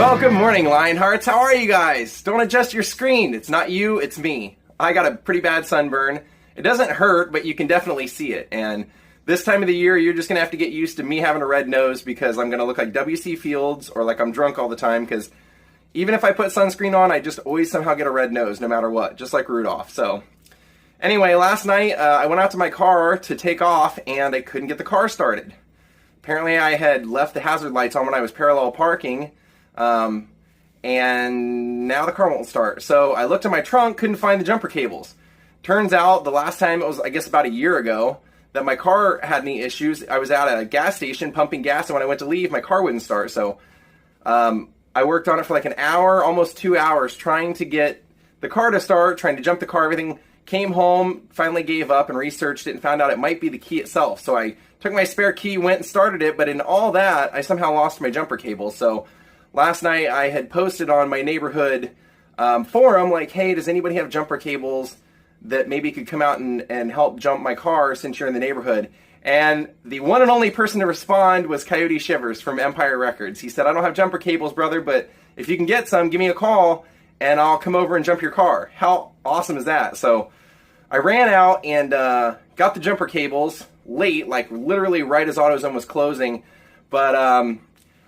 Well, good morning, Lionhearts. How are you guys? Don't adjust your screen. It's not you, it's me. I got a pretty bad sunburn. It doesn't hurt, but you can definitely see it. And this time of the year, you're just going to have to get used to me having a red nose because I'm going to look like W.C. Fields or like I'm drunk all the time because even if I put sunscreen on, I just always somehow get a red nose no matter what, just like Rudolph. So anyway, last night I went out to my car to take off and I couldn't get the car started. Apparently I had left the hazard lights on when I was parallel parking, and now the car won't start. So I looked in my trunk, couldn't find the jumper cables. Turns out the last time, it was I guess about a year ago, that my car had any issues. I was at a gas station pumping gas, and when I went to leave, my car wouldn't start. So I worked on it for like an hour, almost 2 hours, trying to get the car to start, trying to jump the car, everything. Came home, finally gave up and researched it and found out it might be the key itself. So I took my spare key, went and started it, but in all that, I somehow lost my jumper cable. So last night I had posted on my neighborhood forum, like, hey, does anybody have jumper cables that maybe could come out and help jump my car since you're in the neighborhood? And the one and only person to respond was Coyote Shivers from Empire Records. He said, I don't have jumper cables, brother, but if you can get some, give me a call and I'll come over and jump your car. How awesome is that? So I ran out and got the jumper cables late, like literally right as AutoZone was closing. But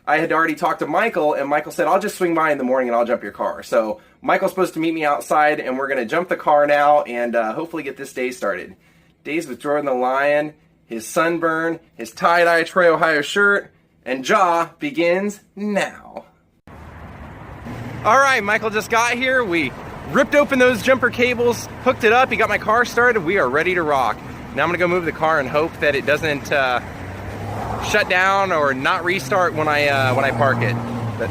I had already talked to Michael, and Michael said, I'll just swing by in the morning and I'll jump your car. So Michael's supposed to meet me outside, and we're going to jump the car now and hopefully get this day started. Daze with Jordan the Lion, his sunburn, his tie-dye Troy, Ohio shirt, and jaw begins now. All right, Michael just got here. We ripped open those jumper cables, hooked it up, he got my car started. We are ready to rock. Now I'm going to go move the car and hope that it doesn't shut down or not restart when I park it. But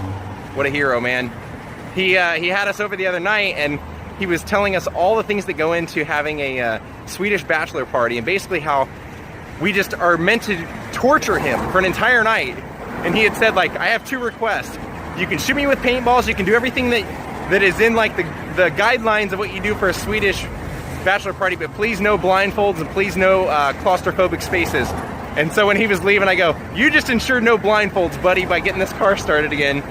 what a hero, man. He had us over the other night and he was telling us all the things that go into having a Swedish bachelor party and basically how we just are meant to torture him for an entire night. And he had said, like, I have two requests. You can shoot me with paintballs, you can do everything that is in like the guidelines of what you do for a Swedish bachelor party, but please no blindfolds and please no claustrophobic spaces. And so when he was leaving, I go, you just ensured no blindfolds, buddy, by getting this car started again.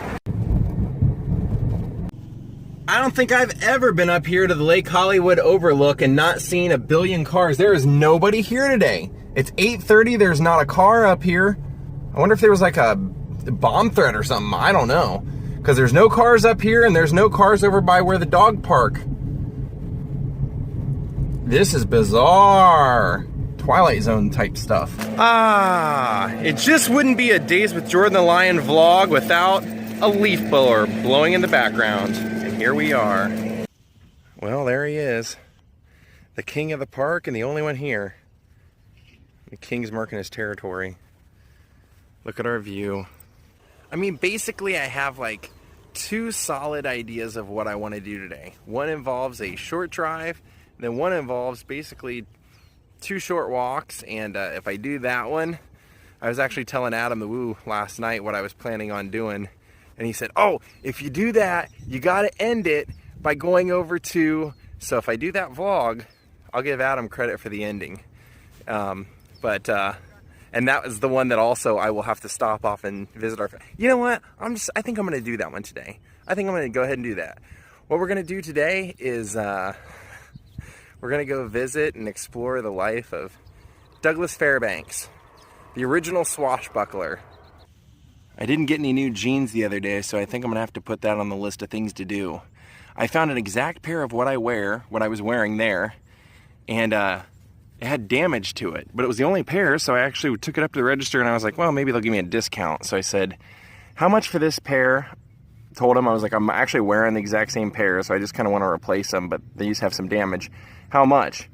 I don't think I've ever been up here to the Lake Hollywood overlook and not seen a billion cars. There is nobody here today. It's 8:30, there's not a car up here. I wonder if there was like a bomb threat or something, I don't know. Because there's no cars up here and there's no cars over by where the dog park. This is bizarre. Twilight Zone type stuff. It just wouldn't be a Daze with Jordan the Lion vlog without a leaf blower blowing in the background. And here we are. Well, there he is. The king of the park and the only one here. The king's marking his territory. Look at our view. I mean, basically I have like two solid ideas of what I want to do today. One involves a short drive, then one involves basically 2 short walks, and if I do that one, I was actually telling Adam the Woo last night what I was planning on doing, and he said, oh, if you do that, you got to end it by going over to, so if I do that vlog, I'll give Adam credit for the ending. And that was the one that also I will have to stop off and visit our, you know what, I think I'm going to do that one today. I think I'm going to go ahead and do that. What we're going to do today is, we're going to go visit and explore the life of Douglas Fairbanks, the original swashbuckler. I didn't get any new jeans the other day, so I think I'm going to have to put that on the list of things to do. I found an exact pair of what I was wearing there, and it had damage to it, but it was the only pair, so I actually took it up to the register and I was like, well, maybe they'll give me a discount. So I said, how much for this pair? Told him, I was like, I'm actually wearing the exact same pair, so I just kind of want to replace them, but they used to have some damage. How much?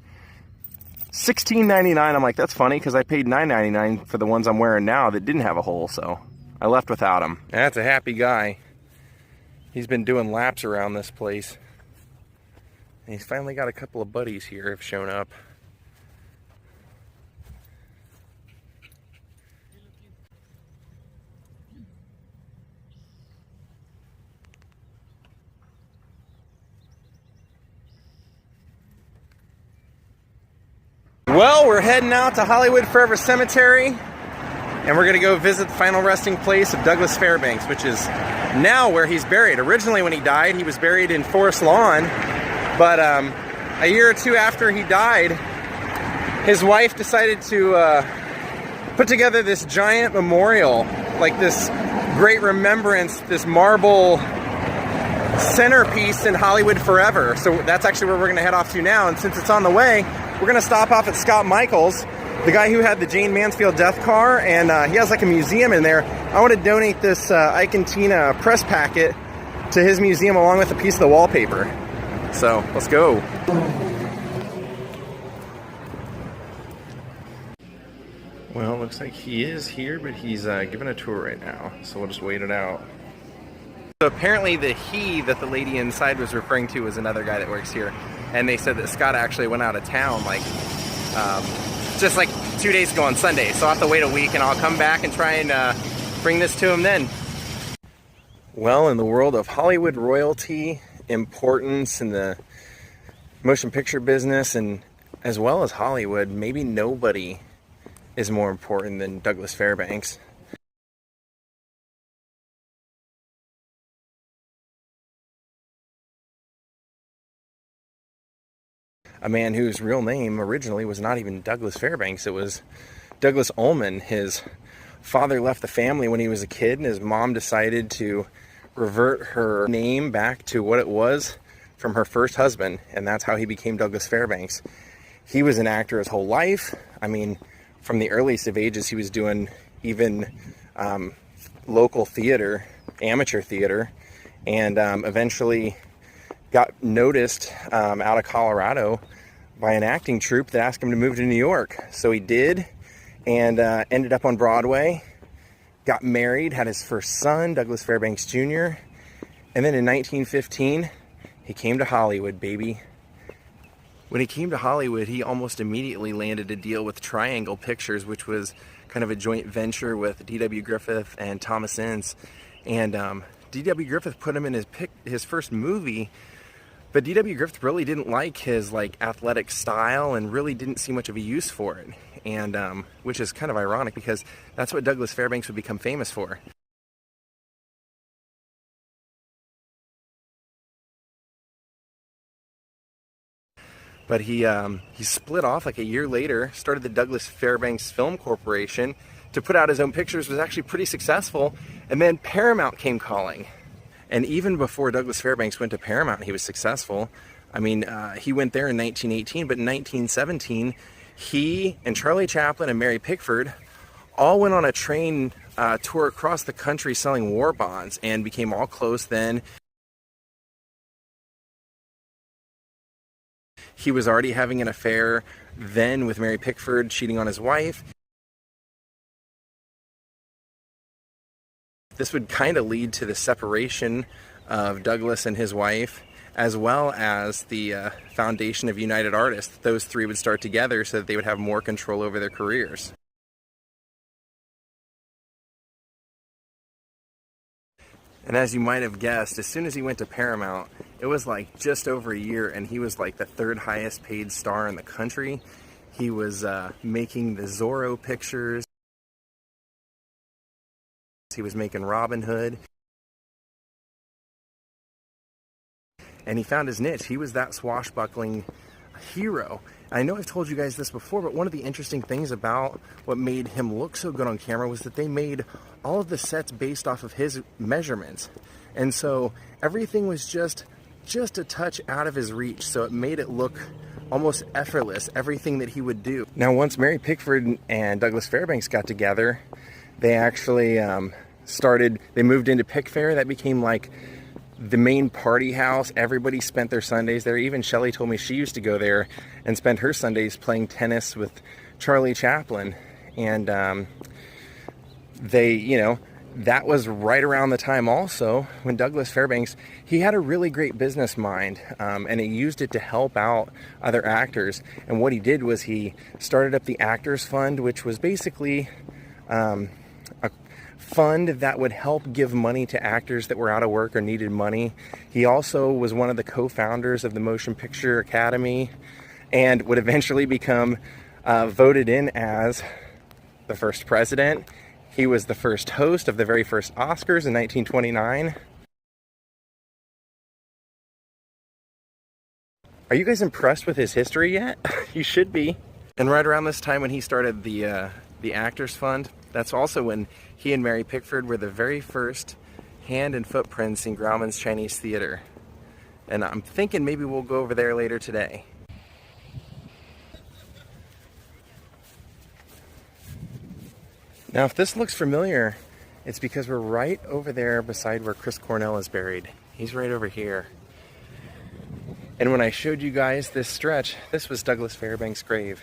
$16.99. I'm like, that's funny because I paid $9.99 for the ones I'm wearing now that didn't have a hole, so I left without them. That's a happy guy. He's been doing laps around this place. And he's finally got a couple of buddies here have shown up. Well, we're heading out to Hollywood Forever Cemetery. and we're going to go visit the final resting place of Douglas Fairbanks, which is now where he's buried. Originally when he died, he was buried in Forest Lawn, but a year or two after he died, his wife decided to put together this giant memorial, like this great remembrance, this marble centerpiece in Hollywood forever. So that's actually where we're going to head off to now, and since it's on the way, we're going to stop off at Scott Michaels, the guy who had the Jane Mansfield death car, and he has like a museum in there. I want to donate this Ike and Tina press packet to his museum along with a piece of the wallpaper. So let's go. Well, it looks like he is here, but he's giving a tour right now, so we'll just wait it out. So apparently the he that the lady inside was referring to was another guy that works here, and they said that Scott actually went out of town like just like 2 days ago on Sunday, so I'll have to wait a week and I'll come back and try and bring this to him then. Well, in the world of Hollywood royalty, importance in the motion picture business, and as well as Hollywood, maybe nobody is more important than Douglas Fairbanks. A man whose real name originally was not even Douglas Fairbanks. It was Douglas Ullman. His father left the family when he was a kid, and his mom decided to revert her name back to what it was from her first husband, and that's how he became Douglas Fairbanks. He was an actor his whole life. I mean, from the earliest of ages, he was doing even local theater, amateur theater, and eventually got noticed out of Colorado by an acting troupe that asked him to move to New York. So he did, and ended up on Broadway, got married, had his first son, Douglas Fairbanks Jr., and then in 1915, he came to Hollywood, baby. When he came to Hollywood, he almost immediately landed a deal with Triangle Pictures, which was kind of a joint venture with D.W. Griffith and Thomas Ince. And D.W. Griffith put him in his first movie, but D.W. Griffith really didn't like his athletic style and really didn't see much of a use for it. And which is kind of ironic because that's what Douglas Fairbanks would become famous for. But he split off like a year later, started the Douglas Fairbanks Film Corporation to put out his own pictures, was actually pretty successful, and then Paramount came calling. And even before Douglas Fairbanks went to Paramount, he was successful. I mean, he went there in 1918, but in 1917, he and Charlie Chaplin and Mary Pickford all went on a train tour across the country selling war bonds and became all close then. He was already having an affair then with Mary Pickford, cheating on his wife. This would kind of lead to the separation of Douglas and his wife, as well as the foundation of United Artists. Those three would start together so that they would have more control over their careers. And as you might have guessed, as soon as he went to Paramount, it was like just over a year, and he was like the third highest paid star in the country. He was making the Zorro pictures. He was making Robin Hood. And he found his niche. He was that swashbuckling hero. I know I've told you guys this before, but one of the interesting things about what made him look so good on camera was that they made all of the sets based off of his measurements. And so everything was just a touch out of his reach, so it made it look almost effortless, everything that he would do. Now, once Mary Pickford and Douglas Fairbanks got together, they actually they moved into Pickfair. That became like the main party house. Everybody spent their Sundays there. Even Shelley told me she used to go there and spend her Sundays playing tennis with Charlie Chaplin. And that was right around the time also when Douglas Fairbanks, he had a really great business mind, and he used it to help out other actors. And what he did was he started up the Actors Fund, which was basically a fund that would help give money to actors that were out of work or needed money. He also was one of the co-founders of the Motion Picture Academy and would eventually become voted in as the first president. He was the first host of the very first Oscars in 1929. Are you guys impressed with his history yet? You should be. And right around this time when he started the Actors Fund, that's also when he and Mary Pickford were the very first hand and footprints in Grauman's Chinese Theater. And I'm thinking maybe we'll go over there later today. Now, if this looks familiar, it's because we're right over there beside where Chris Cornell is buried. He's right over here. And when I showed you guys this stretch, this was Douglas Fairbanks' grave.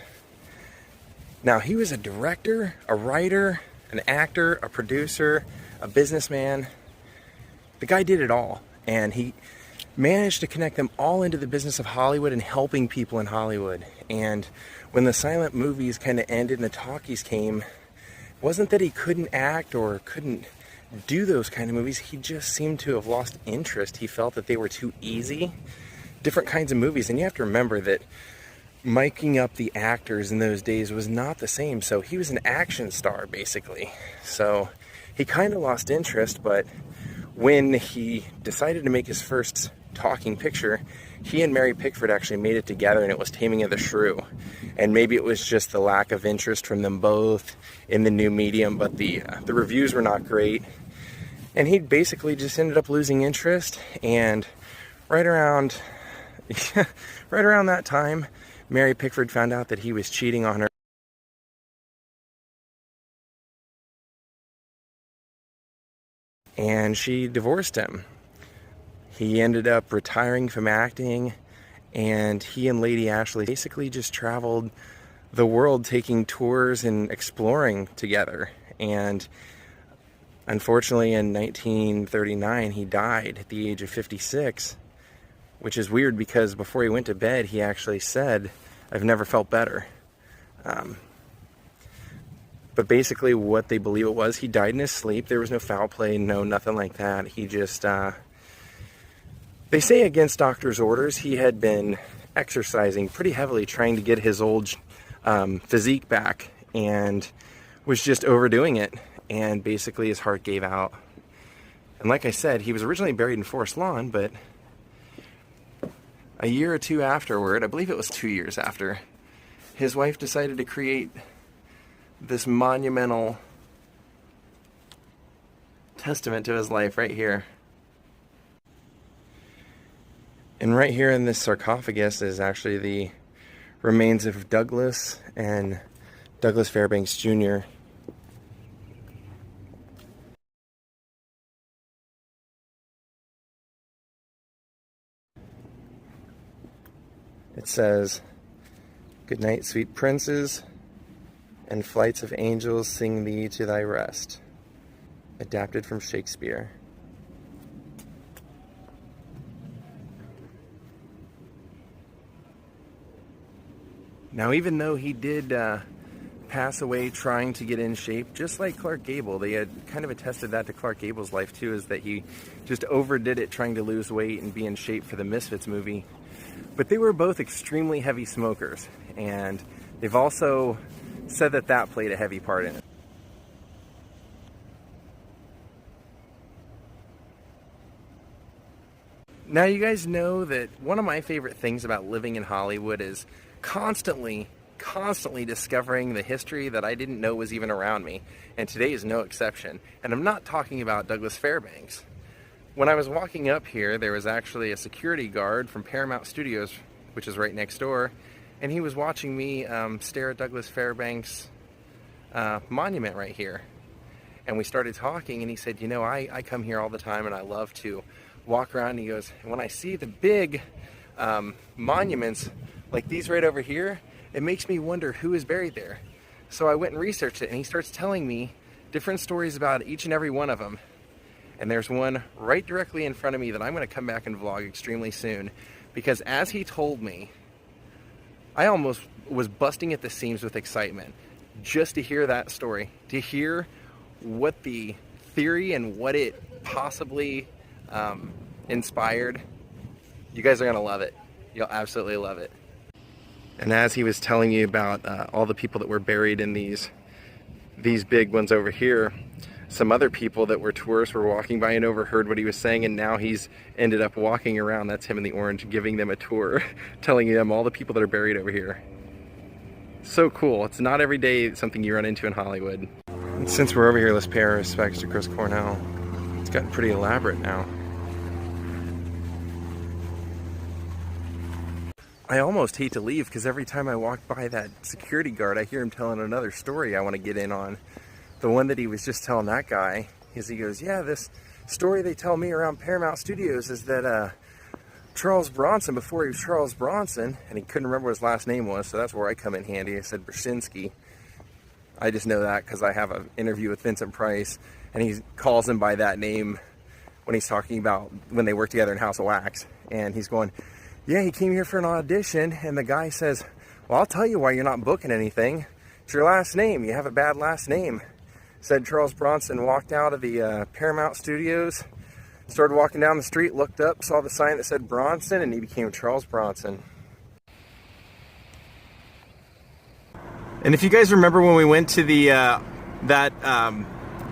Now, he was a director, a writer, an actor, a producer, a businessman. The guy did it all, and he managed to connect them all into the business of Hollywood and helping people in Hollywood. And when the silent movies kind of ended and the talkies came, it wasn't that he couldn't act or couldn't do those kind of movies. He just seemed to have lost interest. He felt that they were too easy. Different kinds of movies, and you have to remember that miking up the actors in those days was not the same. So he was an action star, basically. So he kind of lost interest, but when he decided to make his first talking picture, he and Mary Pickford actually made it together, and it was Taming of the Shrew. And maybe it was just the lack of interest from them both in the new medium, but the reviews were not great. And he basically just ended up losing interest, and right around that time, Mary Pickford found out that he was cheating on her. And she divorced him. He ended up retiring from acting, and he and Lady Ashley basically just traveled the world taking tours and exploring together. And unfortunately, in 1939, he died at the age of 56. Which is weird because before he went to bed, he actually said, "I've never felt better." But basically what they believe it was, he died in his sleep. There was no foul play, no nothing like that. He just, they say against doctor's orders, he had been exercising pretty heavily trying to get his old physique back and was just overdoing it. And basically his heart gave out. And like I said, he was originally buried in Forest Lawn, but a year or two afterward, I believe it was 2 years after, his wife decided to create this monumental testament to his life right here. And right here in this sarcophagus is actually the remains of Douglas and Douglas Fairbanks Jr. It says, "Good night, sweet princes, and flights of angels sing thee to thy rest." Adapted from Shakespeare. Now, even though he did pass away trying to get in shape, just like Clark Gable, they had kind of attested that to Clark Gable's life too, is that he just overdid it trying to lose weight and be in shape for the Misfits movie. But they were both extremely heavy smokers, and they've also said that that played a heavy part in it. Now, you guys know that one of my favorite things about living in Hollywood is constantly discovering the history that I didn't know was even around me, and today is no exception. And I'm not talking about Douglas Fairbanks. When I was walking up here, there was actually a security guard from Paramount Studios, which is right next door, and he was watching me stare at Douglas Fairbanks' monument right here. And we started talking, and he said, "You know, I come here all the time, and I love to walk around." And he goes, "When I see the big monuments like these right over here, it makes me wonder who is buried there." So I went and researched it, and he starts telling me different stories about each and every one of them. And there's one right directly in front of me that I'm going to come back and vlog extremely soon, because as he told me, I almost was busting at the seams with excitement just to hear that story, to hear what the theory and what it possibly inspired. You guys are going to love it. You'll absolutely love it. And as he was telling you about all the people that were buried in these these big ones over here, some other people that were tourists were walking by and overheard what he was saying, and now he's ended up walking around, that's him in the orange, giving them a tour, telling them all the people that are buried over here. So cool. It's not every day something you run into in Hollywood. And since we're over here, let's pay our respects to Chris Cornell. It's gotten pretty elaborate now. I almost hate to leave because every time I walk by that security guard, I hear him telling another story I want to get in on. The one that he was just telling that guy is he goes, yeah, this story they tell me around Paramount Studios is that Charles Bronson, before he was Charles Bronson, and he couldn't remember what his last name was, so that's where I come in handy. I said Brzezinski. I just know that because I have an interview with Vincent Price, and he calls him by that name when he's talking about when they worked together in House of Wax. And he's going, yeah, he came here for an audition, and the guy says, well, I'll tell you why you're not booking anything. It's your last name. You have a bad last name. Said Charles Bronson walked out of the Paramount Studios, started walking down the street, looked up, saw the sign that said Bronson, and he became Charles Bronson. And if you guys remember when we went to the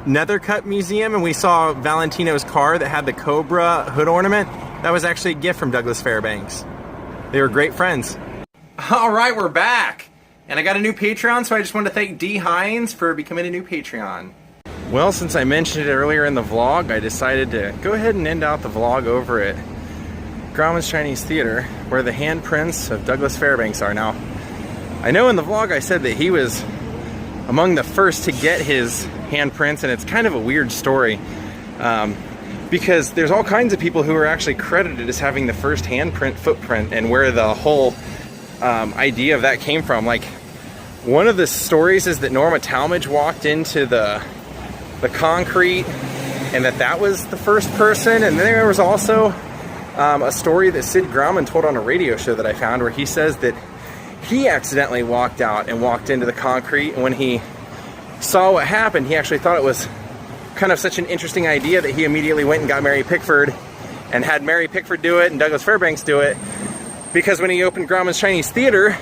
Nethercut Museum and we saw Valentino's car that had the Cobra hood ornament, that was actually a gift from Douglas Fairbanks. They were great friends. All right, we're back. And I got a new Patreon, so I just want to thank D. Hines for becoming a new Patreon. Well, since I mentioned it earlier in the vlog, I decided to go ahead and end out the vlog over at Grauman's Chinese Theater, where the handprints of Douglas Fairbanks are. Now, I know in the vlog I said that he was among the first to get his handprints, and it's kind of a weird story. Because there's all kinds of people who are actually credited as having the first handprint footprint, and where the whole idea of that came from. Like, one of the stories is that Norma Talmadge walked into the concrete, and that was the first person. And then there was also a story that Sid Grauman told on a radio show that I found, where he says that he accidentally walked out and walked into the concrete, and when he saw what happened, he actually thought it was kind of such an interesting idea that he immediately went and got Mary Pickford and had Mary Pickford do it and Douglas Fairbanks do it, because when he opened Grauman's Chinese Theater,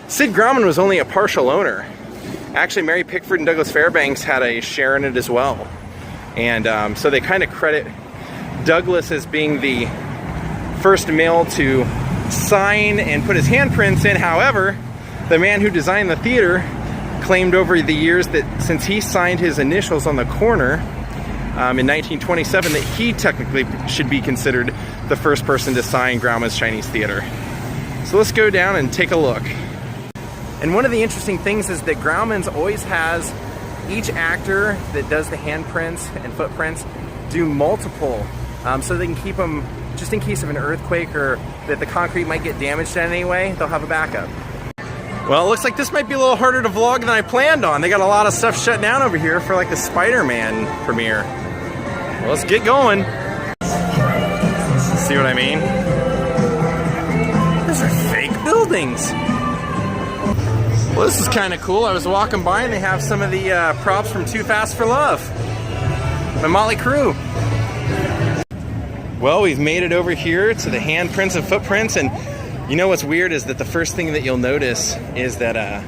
Sid Grauman was only a partial owner. Actually, Mary Pickford and Douglas Fairbanks had a share in it as well. And so they kind of credit Douglas as being the first male to sign and put his handprints in. However, the man who designed the theater claimed over the years that since he signed his initials on the corner in 1927, that he technically should be considered the first person to sign Grauman's Chinese Theater. So let's go down and take a look. And one of the interesting things is that Grauman's always has each actor that does the handprints and footprints do multiple, so they can keep them just in case of an earthquake or that the concrete might get damaged in any way. They'll have a backup. Well, it looks like this might be a little harder to vlog than I planned on. They got a lot of stuff shut down over here for like the Spider-Man premiere. Well, let's get going. See what I mean? Those are fake buildings. Well, this is kind of cool. I was walking by and they have some of the props from Too Fast for Love. My Motley Crue. Well, we've made it over here to the handprints and footprints, and you know what's weird is that the first thing that you'll notice is that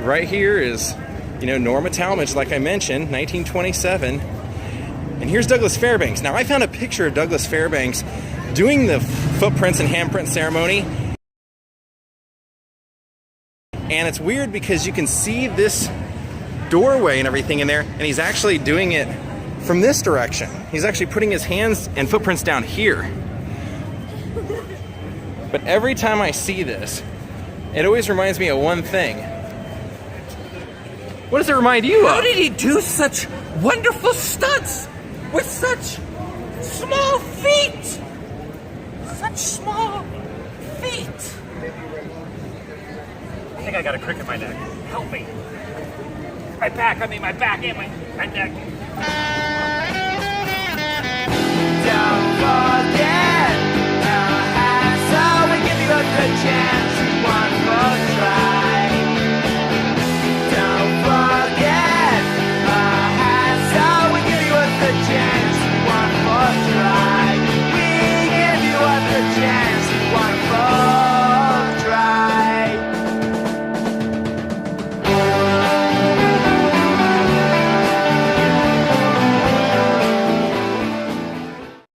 right here is, you know, Norma Talmadge, like I mentioned, 1927. And here's Douglas Fairbanks. Now, I found a picture of Douglas Fairbanks doing the footprints and handprint ceremony. And it's weird because you can see this doorway and everything in there, and he's actually doing it from this direction. He's actually putting his hands and footprints down here. But every time I see this, it always reminds me of one thing. What does it remind you of? How did he do such wonderful stunts with such small feet? Such small feet. I think I got a crick in my neck. Help me. My back and my neck. Don't forget, now has so we give you a good chance.